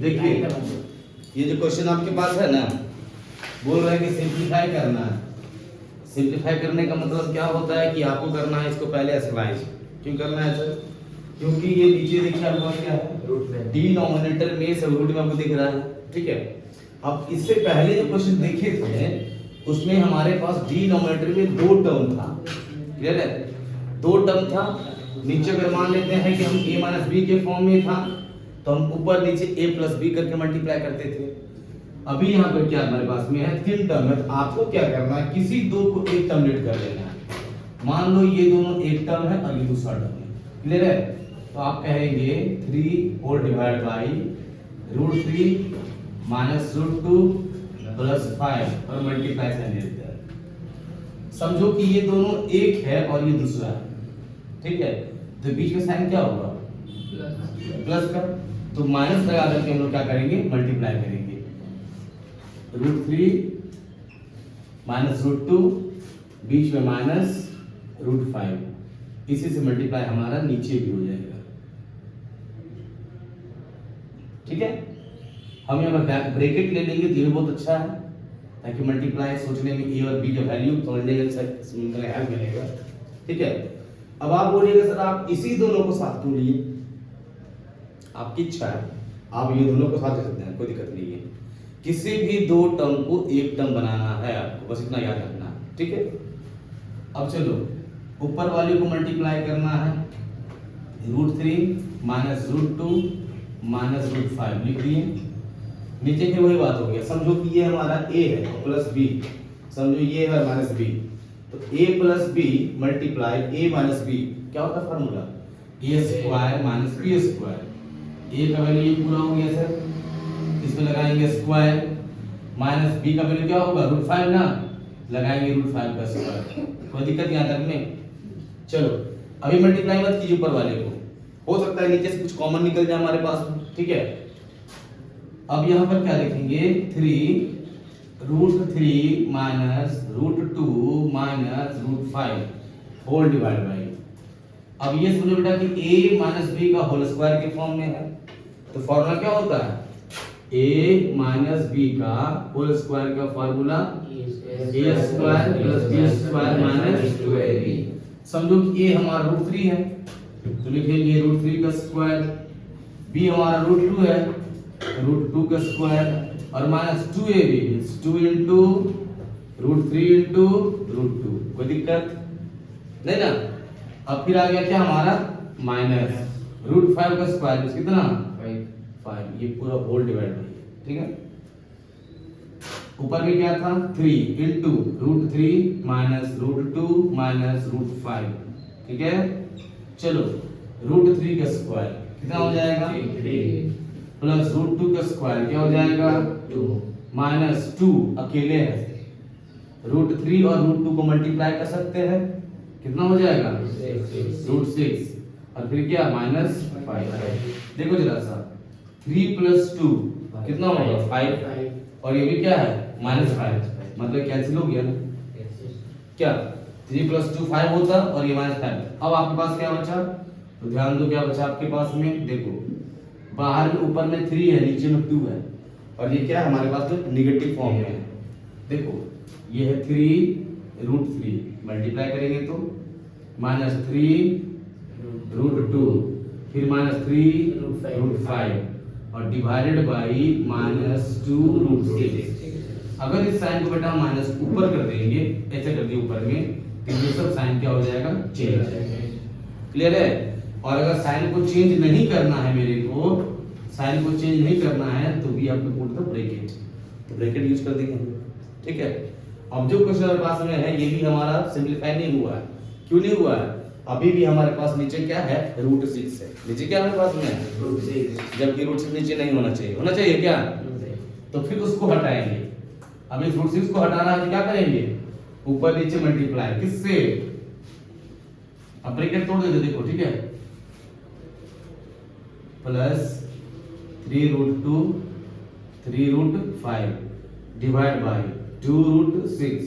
देखिए ये जो क्वेश्चन आपके पास है ना, बोल रहे हैं कि सिंप्लीफाई करना है। सिंप्लीफाई करने का मतलब क्या होता है कि आपको करना है इसको पहले एक्सरसाइज। क्यों करना है सर? क्योंकि ये नीचे देखिए आपके पास क्या है, रूट में डिनोमिनेटर में सब रूट में आपको दिख रहा है, ठीक है। अब इससे पहले जो क्वेश्चन देखे थे उसमें हमारे पास डिनोमिनेटर में दो टर्म था, क्लियर है, दो टर्म था। नीचे अगर मान लेते हैं कि हम a माइनस बी के फॉर्म में था तो हम ऊपर नीचे a प्लस बी करके मल्टीप्लाई करते थे। अभी यहाँ पर क्या हमारे पास में है, तीन टर्म है, तो आपको क्या करना है, किसी दो को एक टर्म लेट कर लेना है। मान लो ये दोनों एक टर्म है और ये दूसरा टर्म है, क्लियर है। तो आप कहेंगे 3 whole divide by √3 minus √2 plus 5 और मल्टीप्लाई साइन देते हैं। समझो कि ये दोनों एक है और ये दूसरा है, ठीक है, तो बीच में साइन क्या होगा, प्लस का। तो माइनस लगा करके हम लोग क्या करेंगे, मल्टीप्लाई करेंगे। √3 माइनस √2 बीच में माइनस √5, इसी से मल्टीप्लाई हमारा नीचे भी हो जाएगा, ठीक है। हम यहाँ पर ब्रैकेट ले लेंगे तो ये बहुत अच्छा है, ताकि मल्टीप्लाई सोचने में ए और बी का वैल्यू समझने में हेल्प मिलेगा, ठीक है। अब आप बोलिएगा सर आप इसी दोनों को साथ क्यों लिए, आपकी इच्छा है, आप ये दोनों को साथ ले सकते हैं, कोई दिक्कत नहीं है। किसी भी दो टर्म को एक टर्म बनाना है आपको, बस इतना याद रखना है, ठीक है। अब चलो ऊपर वाले को मल्टीप्लाई करना है, √3 माइनस √2 माइनस √5 लिख दिए। नीचे की वही बात हो गया, समझो कि ये हमारा a है प्लस b, समझो ये है माइनस b, तो a plus b multiply a minus b क्या होता है formula, a square minus b square. a का वैल्यू ये पूरा हो गया सर, इसमें लगाएंगे स्क्वायर, माइनस b का वैल्यू क्या होगा, √5 ना, लगाएंगे √5 का स्क्वायर। कोई दिक्कत यहाँ तक में? चलो अभी मल्टीप्लाई मत कीजिए ऊपर वाले को, हो सकता है नीचे से कुछ कॉमन निकल जाए हमारे पास, ठीक है। अब यहाँ पर क्या लिखेंगे, 3 √3 minus √2 minus √5 whole divide by. अब ये समझो बेटा कि a माइनस b का होल स्क्वायर के फॉर्म में है, तो फॉर्मूला क्या होता है, a माइनस b का होल स्क्वायर का formula a square plus b square minus 2ab। समझो कि a हमारा √3 है तो लिखेंगे √3 का स्क्वायर, b हमारा √2 है √2 का स्क्वायर और माइनस 2ab 2 इंटू √3 इंटू √2। कोई दिक्कत नहीं ना। अब फिर आ गया क्या हमारा, माइनस √5 का स्क्वायर कितना, 5, ये पूरा होल डिवाइड हो गया, ठीक है। ऊपर में क्या था, 3 इंटू √3 माइनस √2 माइनस √5, ठीक है। चलो √3 का स्क्वायर कितना हो जाएगा, 3 प्लस √2 का स्क्वायर क्या हो जाएगा, 2 माइनस 2 अकेले है, √3 और √2 को मल्टीप्लाई कर सकते हैं, कितना हो जाएगा, √6 और फिर क्या माइनस 5। देखो जरा सा, 3 प्लस 2 कितना होगा, 5 और ये भी क्या है, -5, मतलब कैंसिल हो गया ना, क्या 3 प्लस 2 5 होता और ये -5। अब आपके पास क्या बचा, तो ध्यान दो क्या बचा आपके पास में, देखो बाहर में ऊपर में 3 है नीचे में 2 है और ये क्या है हमारे पास में निगेटिव फॉर्म में है। देखो ये है 3 √3 मल्टीप्लाई करेंगे तो -3 √2 फिर -3 √5 और डिवाइडेड बाई -2 √6। अगर इस साइन को बेटा माइनस ऊपर कर देंगे, ऐसे कर दिए ऊपर में, तो ये सब साइन क्या हो जाएगा, चेंज। क्लियर है। और अगर साइन को चेंज नहीं करना है, मेरे को साइन को चेंज नहीं करना है तो भी आपको पुट द ब्रैकेट, तो ब्रैकेट यूज कर देंगे, ठीक है। अब जो क्वेश्चन हमारे पास में है ये भी हमारा सिंपलीफाई नहीं हुआ है। क्यों नहीं हुआ है, अभी भी हमारे पास नीचे क्या है, √6 है, नीचे क्या हमारे पास में है, √6, जबकि √6 नीचे नहीं होना चाहिए, होना चाहिए क्या, तो फिर उसको हटाएंगे। अब इस √6 को हटाना है तो क्या करेंगे, ऊपर नीचे मल्टीप्लाई किससे, अब ब्रैकेट तोड़ देते देखो, ठीक है, प्लस 3 √5 डिवाइड बाय 2 √6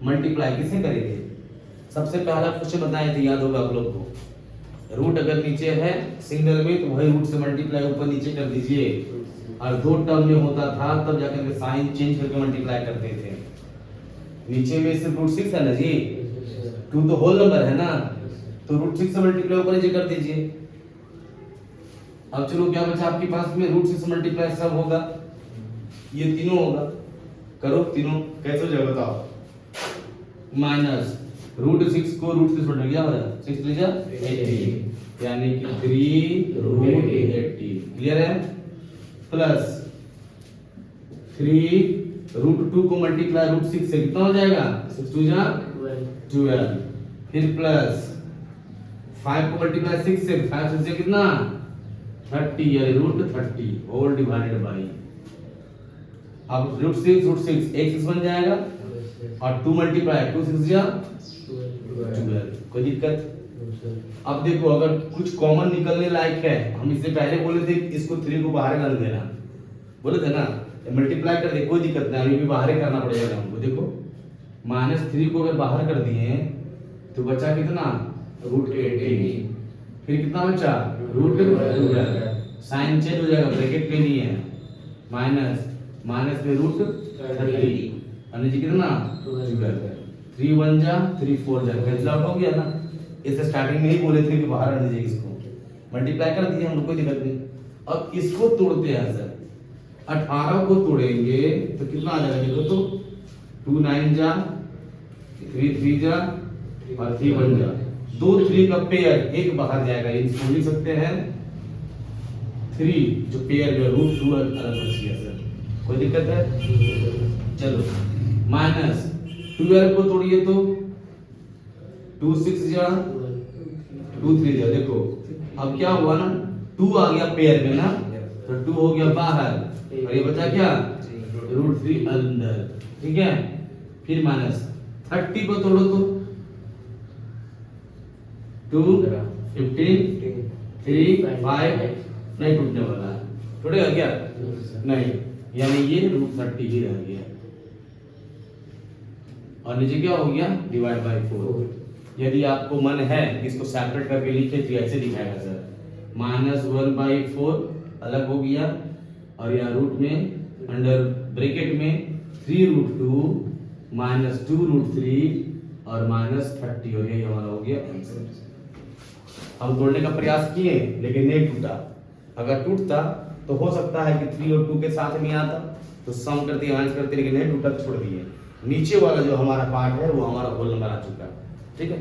मल्टीप्लाई किसे करेंगे, सबसे पहला क्वेश्चन बताए थे, याद होगा आप लोग को, रूट अगर नीचे है सिंगल में तो वही रूट से मल्टीप्लाई ऊपर नीचे कर दीजिए, और 2 टर्म में होता था तब जाकर के साइन चेंज करके मल्टीप्लाई करते थे। नीचे में सिर्फ रूट 6 है ना जी, 2 तो होल नंबर है ना, तो रूट 6 से मल्टीप्लाई ऊपर नीचे कर दीजिए। अब चलो क्या बचा आपके पास में, रूट 6 से मल्टीप्लाई सब होगा, ये तीनों होगा, करो तीनों कैसे हो जाएगा बताओ। माइनस रूट 6 को रूट 6 से क्या हो जाएगा, 6 लीजिए 80 यानी कि 3 रूट 80 क्लियर है, प्लस 3 रूट 2 को मल्टीप्लाई रूट 6 से कितना हो जाएगा, 6 2 जा 12, फिर प्लस 5 को मल्टीप्लाई 6 से, 5 से कितना 30 यानी रूट 30 होल डिवाइडेड बाई, अब रूट 6 एक 6 बन जाएगा और 2 मल्टीप्लाई 2 6 जा 12, कोई दिक्कत। अब देखो अगर कुछ कॉमन निकलने लायक है, हम इससे पहले बोले थे इसको 3 को बाहर कर देना, बोले थे ना, मल्टीप्लाई कर दे कोई दिक्कत नहीं, अभी भी बाहर ही करना पड़ेगा हमको। देखो -3 को अगर बाहर कर दिए तो बचा कितना, रूट 80, फिर कितना बचा रूट 12, साइन चेंज हो जाएगा, ब्रैकेट पे नहीं है, माइनस माइनस में रूट 30 और नीचे कितना 12, 3 1 जा 3 4 जा, कैंसिल आउट हो गया ना। इसे स्टार्टिंग में ही बोले थे कि बाहर आने दीजिए, इसको मल्टीप्लाई कर दिए हम लोग, कोई दिक्कत नहीं। अब इसको तोड़ते हैं सर, 18 को तोड़ेंगे तो कितना आ जाएगा, देखो तो 2 9 जा 3 3 जा और 3 1 जा, 2 3 का पेयर एक बाहर जाएगा, इसको लिख सकते हैं 3 जो पेयर में रूट 2 अलग बच गया सर, कोई दिक्कत है। चलो माइनस 12 को तोड़िए तो 2 6 जा 2 3 जा, देखो अब क्या हुआ ना, 2 आ गया पेयर में ना, तो 2 हो गया बाहर और ये बचा क्या रूट 3 अंदर, ठीक है। फिर माइनस 30 को तोड़ो तो 2 15 3 5 नहीं टूटने वाला है, टूटेगा क्या नहीं, यानी ये रूट 30 ही रह गया और नीचे क्या हो गया डिवाइड बाय 4। यदि आपको मन है इसको सेपरेट करके लिखे तो ऐसे दिखाएगा सर, -1/4 अलग हो गया और यहाँ रूट में अंडर ब्रैकेट में 3 रूट 2 -2 रूट 3 और -30 और यही हमारा हो गया आंसर। हम तोड़ने का प्रयास किए लेकिन नहीं टूटा, अगर टूटता तो हो सकता है कि 3 और 2 के साथ में आता तो सम करते माइनस करते, लेकिन नहीं टूटा तो छोड़ दिए। नीचे वाला जो हमारा पार्ट है वो हमारा होल नंबर आ चुका है, ठीक है।